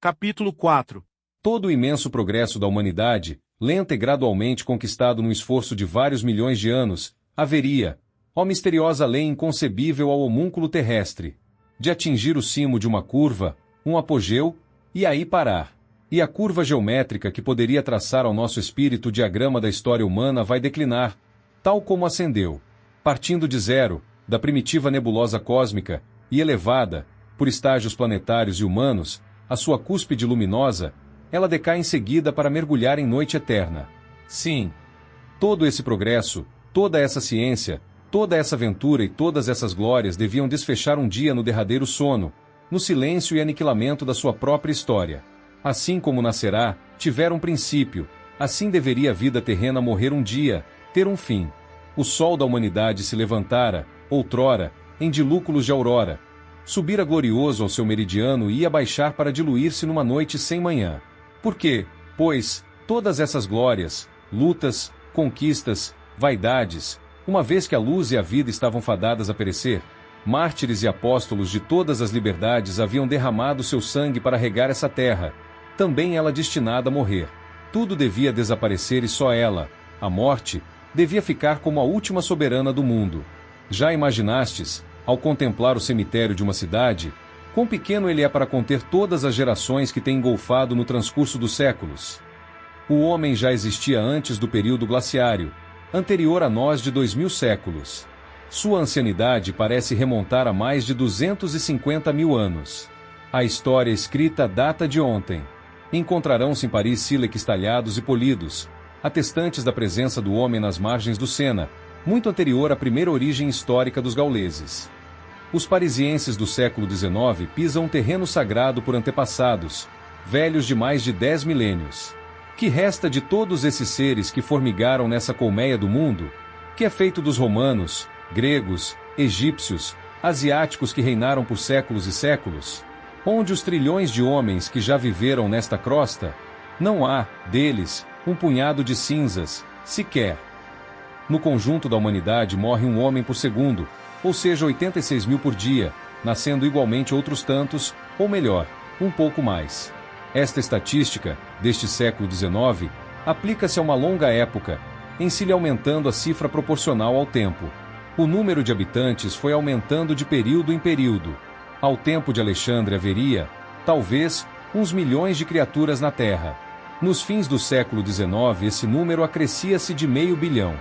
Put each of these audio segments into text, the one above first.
Capítulo 4. Todo o imenso progresso da humanidade, lenta e gradualmente conquistado num esforço de vários milhões de anos, haveria, ó misteriosa lei inconcebível ao homúnculo terrestre, de atingir o cimo de uma curva, um apogeu, e aí parar. E a curva geométrica que poderia traçar ao nosso espírito o diagrama da história humana vai declinar, tal como ascendeu, partindo de zero, da primitiva nebulosa cósmica, e elevada, por estágios planetários e humanos, a sua cúspide luminosa, ela decai em seguida para mergulhar em noite eterna. Sim, todo esse progresso, toda essa ciência, toda essa aventura e todas essas glórias deviam desfechar um dia no derradeiro sono, no silêncio e aniquilamento da sua própria história. Assim como nascerá, tiver um princípio, assim deveria a vida terrena morrer um dia, ter um fim. O sol da humanidade se levantara, outrora, em dilúculos de aurora, subira glorioso ao seu meridiano e ia baixar para diluir-se numa noite sem manhã. Por quê? Pois, todas essas glórias, lutas, conquistas, vaidades, uma vez que a luz e a vida estavam fadadas a perecer, mártires e apóstolos de todas as liberdades haviam derramado seu sangue para regar essa terra, também ela destinada a morrer. Tudo devia desaparecer e só ela, a morte, devia ficar como a última soberana do mundo. Já imaginastes, ao contemplar o cemitério de uma cidade, quão pequeno ele é para conter todas as gerações que tem engolfado no transcurso dos séculos? O homem já existia antes do período glaciário, anterior a nós de 2000 séculos. Sua ancianidade parece remontar a mais de 250 mil anos. A história escrita data de ontem. Encontrarão-se em Paris sílex talhados e polidos, atestantes da presença do homem nas margens do Sena, muito anterior à primeira origem histórica dos gauleses. Os parisienses do século XIX pisam um terreno sagrado por antepassados, velhos de mais de 10 milênios. Que resta de todos esses seres que formigaram nessa colmeia do mundo? Que é feito dos romanos, gregos, egípcios, asiáticos que reinaram por séculos e séculos? Onde os trilhões de homens que já viveram nesta crosta? Não há, deles, um punhado de cinzas, sequer. No conjunto da humanidade morre um homem por segundo, ou seja 86 mil por dia, nascendo igualmente outros tantos, ou melhor, um pouco mais. Esta estatística, deste século XIX, aplica-se a uma longa época, em si lhe aumentando a cifra proporcional ao tempo. O número de habitantes foi aumentando de período em período. Ao tempo de Alexandre haveria, talvez, uns milhões de criaturas na Terra. Nos fins do século XIX esse número acrescia-se de meio bilhão.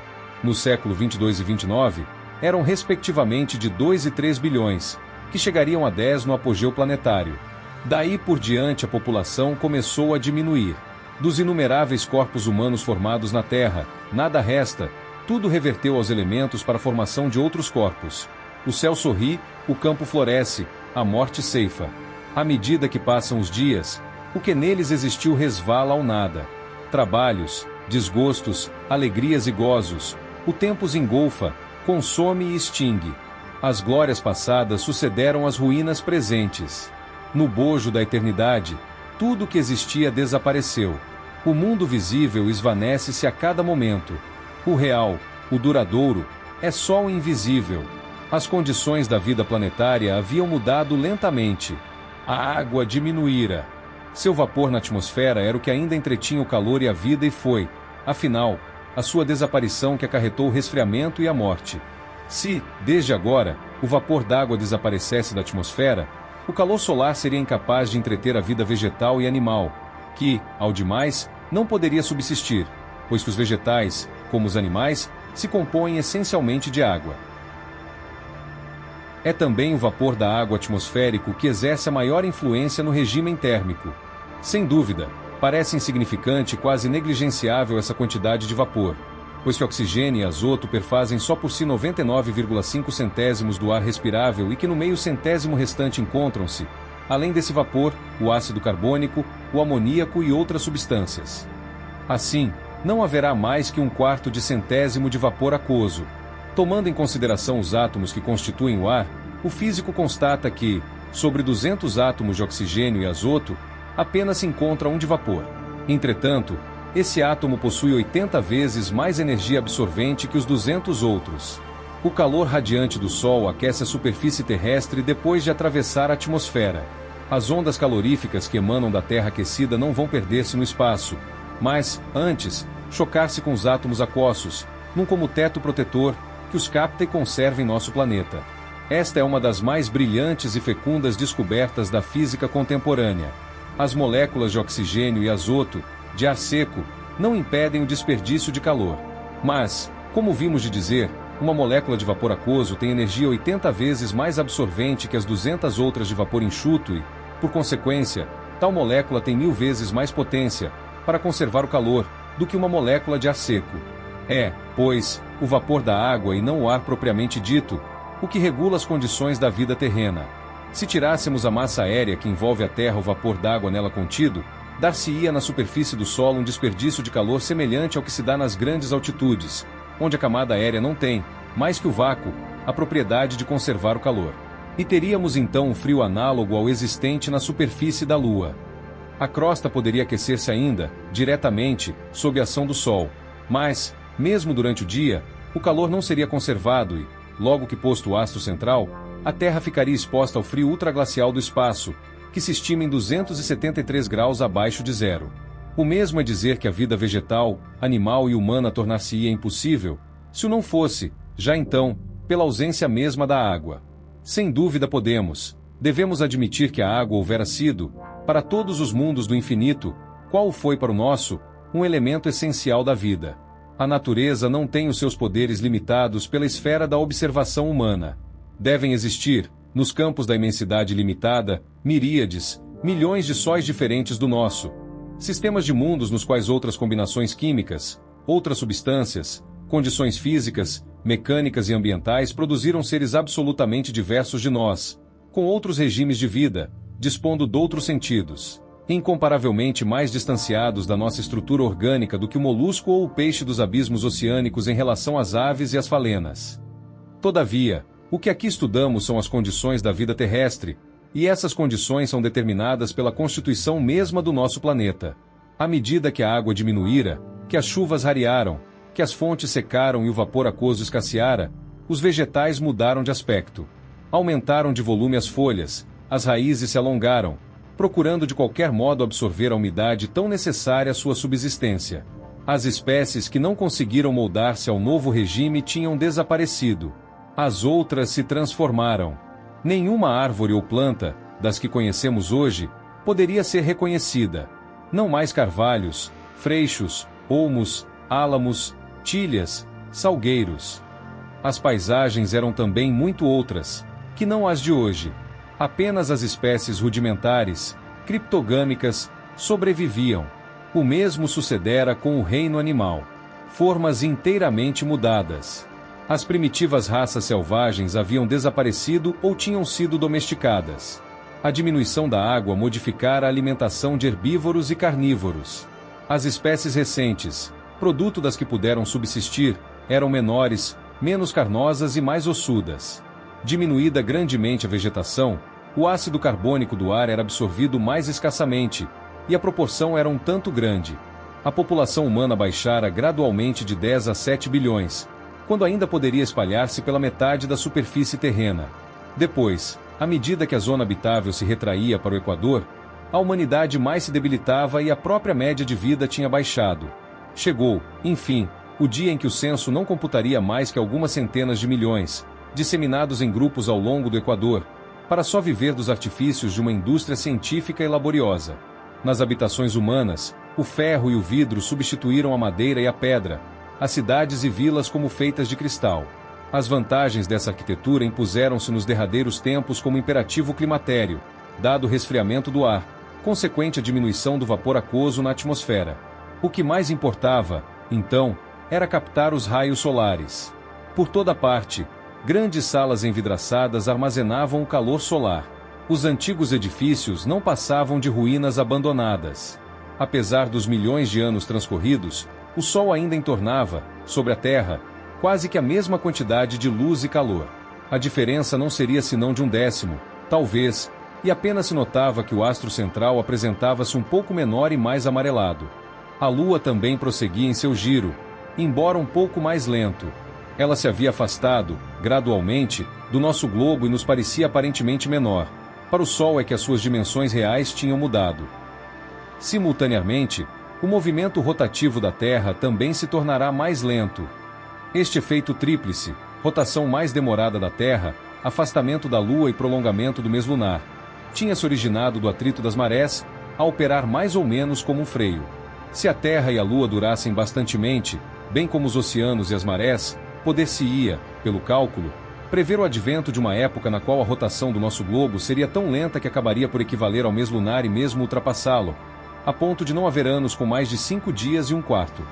No século 22 e 29, eram respectivamente de 2 e 3 bilhões, que chegariam a 10 no apogeu planetário. Daí por diante a população começou a diminuir. Dos inumeráveis corpos humanos formados na Terra, nada resta, tudo reverteu aos elementos para a formação de outros corpos. O céu sorri, o campo floresce, a morte ceifa. À medida que passam os dias, o que neles existiu resvala ao nada. Trabalhos, desgostos, alegrias e gozos, o tempo os engolfa, consome e extingue. As glórias passadas sucederam às ruínas presentes. No bojo da eternidade, tudo o que existia desapareceu. O mundo visível esvanece-se a cada momento. O real, o duradouro, é só o invisível. As condições da vida planetária haviam mudado lentamente. A água diminuíra. Seu vapor na atmosfera era o que ainda entretinha o calor e a vida e foi, afinal, a sua desaparição que acarretou o resfriamento e a morte. Se, desde agora, o vapor d'água desaparecesse da atmosfera, o calor solar seria incapaz de entreter a vida vegetal e animal, que, ao demais, não poderia subsistir, pois que os vegetais, como os animais, se compõem essencialmente de água. É também o vapor da água atmosférico que exerce a maior influência no regime térmico. Sem dúvida, parece insignificante e quase negligenciável essa quantidade de vapor, pois que oxigênio e azoto perfazem só por si 99,5 centésimos do ar respirável e que no meio centésimo restante encontram-se, além desse vapor, o ácido carbônico, o amoníaco e outras substâncias. Assim, não haverá mais que 1/4 de centésimo de vapor aquoso. Tomando em consideração os átomos que constituem o ar, o físico constata que, sobre 200 átomos de oxigênio e azoto, apenas se encontra um de vapor. Entretanto, esse átomo possui 80 vezes mais energia absorvente que os 200 outros. O calor radiante do Sol aquece a superfície terrestre depois de atravessar a atmosfera. As ondas caloríficas que emanam da Terra aquecida não vão perder-se no espaço, mas, antes, chocar-se com os átomos aquosos, num como teto protetor, que os capta e conserva em nosso planeta. Esta é uma das mais brilhantes e fecundas descobertas da física contemporânea. As moléculas de oxigênio e azoto, de ar seco, não impedem o desperdício de calor. Mas, como vimos de dizer, uma molécula de vapor aquoso tem energia 80 vezes mais absorvente que as 200 outras de vapor enxuto e, por consequência, tal molécula tem 1000 vezes mais potência, para conservar o calor, do que uma molécula de ar seco. É, pois, o vapor da água e não o ar propriamente dito, o que regula as condições da vida terrena. Se tirássemos a massa aérea que envolve a Terra o vapor d'água nela contido, dar-se-ia na superfície do solo um desperdício de calor semelhante ao que se dá nas grandes altitudes, onde a camada aérea não tem, mais que o vácuo, a propriedade de conservar o calor. E teríamos então um frio análogo ao existente na superfície da Lua. A crosta poderia aquecer-se ainda, diretamente, sob a ação do Sol, mas, mesmo durante o dia, o calor não seria conservado e, logo que posto o astro central, a Terra ficaria exposta ao frio ultraglacial do espaço, que se estima em 273 graus abaixo de zero. O mesmo é dizer que a vida vegetal, animal e humana tornar-se-ia impossível, se o não fosse, já então, pela ausência mesma da água. Sem dúvida devemos admitir que a água houvera sido, para todos os mundos do infinito, qual foi para o nosso, um elemento essencial da vida. A natureza não tem os seus poderes limitados pela esfera da observação humana. Devem existir, nos campos da imensidade limitada, miríades, milhões de sóis diferentes do nosso. Sistemas de mundos nos quais outras combinações químicas, outras substâncias, condições físicas, mecânicas e ambientais produziram seres absolutamente diversos de nós, com outros regimes de vida, dispondo doutros sentidos, incomparavelmente mais distanciados da nossa estrutura orgânica do que o molusco ou o peixe dos abismos oceânicos em relação às aves e às falenas. Todavia, o que aqui estudamos são as condições da vida terrestre, e essas condições são determinadas pela constituição mesma do nosso planeta. À medida que a água diminuíra, que as chuvas rarearam, que as fontes secaram e o vapor aquoso escasseara, os vegetais mudaram de aspecto. Aumentaram de volume as folhas, as raízes se alongaram, procurando de qualquer modo absorver a umidade tão necessária à sua subsistência. As espécies que não conseguiram moldar-se ao novo regime tinham desaparecido. As outras se transformaram. Nenhuma árvore ou planta, das que conhecemos hoje, poderia ser reconhecida. Não mais carvalhos, freixos, olmos, álamos, tilhas, salgueiros. As paisagens eram também muito outras, que não as de hoje. Apenas as espécies rudimentares, criptogâmicas, sobreviviam. O mesmo sucedera com o reino animal. Formas inteiramente mudadas. As primitivas raças selvagens haviam desaparecido ou tinham sido domesticadas. A diminuição da água modificara a alimentação de herbívoros e carnívoros. As espécies recentes, produto das que puderam subsistir, eram menores, menos carnosas e mais ossudas. Diminuída grandemente a vegetação, o ácido carbônico do ar era absorvido mais escassamente, e a proporção era um tanto grande. A população humana baixara gradualmente de 10 a 7 bilhões, quando ainda poderia espalhar-se pela metade da superfície terrena. Depois, à medida que a zona habitável se retraía para o Equador, a humanidade mais se debilitava e a própria média de vida tinha baixado. Chegou, enfim, o dia em que o censo não computaria mais que algumas centenas de milhões, disseminados em grupos ao longo do Equador, para só viver dos artifícios de uma indústria científica e laboriosa. Nas habitações humanas, o ferro e o vidro substituíram a madeira e a pedra, as cidades e vilas como feitas de cristal. As vantagens dessa arquitetura impuseram-se nos derradeiros tempos como imperativo climatério, dado o resfriamento do ar, consequente à diminuição do vapor aquoso na atmosfera. O que mais importava, então, era captar os raios solares. Por toda parte, grandes salas envidraçadas armazenavam o calor solar. Os antigos edifícios não passavam de ruínas abandonadas. Apesar dos milhões de anos transcorridos, o Sol ainda entornava, sobre a Terra, quase que a mesma quantidade de luz e calor. A diferença não seria senão de 1/10, talvez, e apenas se notava que o astro central apresentava-se um pouco menor e mais amarelado. A Lua também prosseguia em seu giro, embora um pouco mais lento. Ela se havia afastado, gradualmente, do nosso globo e nos parecia aparentemente menor. Para o Sol é que as suas dimensões reais tinham mudado. Simultaneamente, o movimento rotativo da Terra também se tornará mais lento. Este efeito tríplice, rotação mais demorada da Terra, afastamento da Lua e prolongamento do mês lunar, tinha se originado do atrito das marés, a operar mais ou menos como um freio. Se a Terra e a Lua durassem bastantemente, bem como os oceanos e as marés, poder-se-ia, pelo cálculo, prever o advento de uma época na qual a rotação do nosso globo seria tão lenta que acabaria por equivaler ao mês lunar e mesmo ultrapassá-lo, a ponto de não haver anos com mais de 5 dias e um quarto.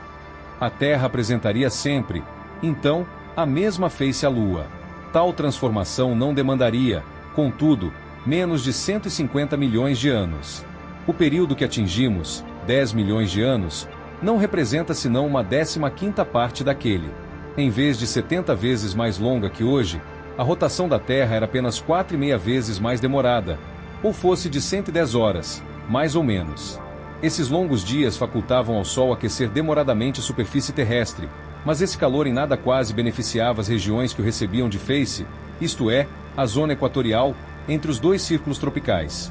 A Terra apresentaria sempre, então, a mesma face à Lua. Tal transformação não demandaria, contudo, menos de 150 milhões de anos. O período que atingimos, 10 milhões de anos, não representa senão uma 15ª parte daquele. Em vez de 70 vezes mais longa que hoje, a rotação da Terra era apenas 4,5 vezes mais demorada, ou fosse de 110 horas, mais ou menos. Esses longos dias facultavam ao Sol aquecer demoradamente a superfície terrestre, mas esse calor em nada quase beneficiava as regiões que o recebiam de face, isto é, a zona equatorial, entre os dois círculos tropicais.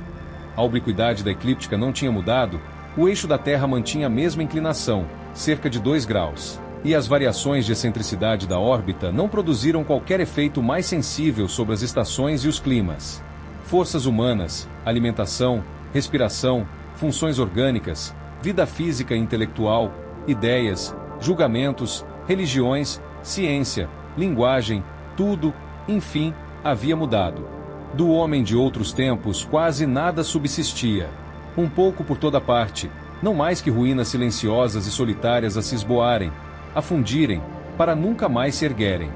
A obliquidade da eclíptica não tinha mudado, o eixo da Terra mantinha a mesma inclinação, cerca de 2 graus, e as variações de excentricidade da órbita não produziram qualquer efeito mais sensível sobre as estações e os climas. Forças humanas, alimentação, respiração, funções orgânicas, vida física e intelectual, ideias, julgamentos, religiões, ciência, linguagem, tudo, enfim, havia mudado. Do homem de outros tempos quase nada subsistia. Um pouco por toda parte, não mais que ruínas silenciosas e solitárias a se esboarem, a fundirem, para nunca mais se erguerem.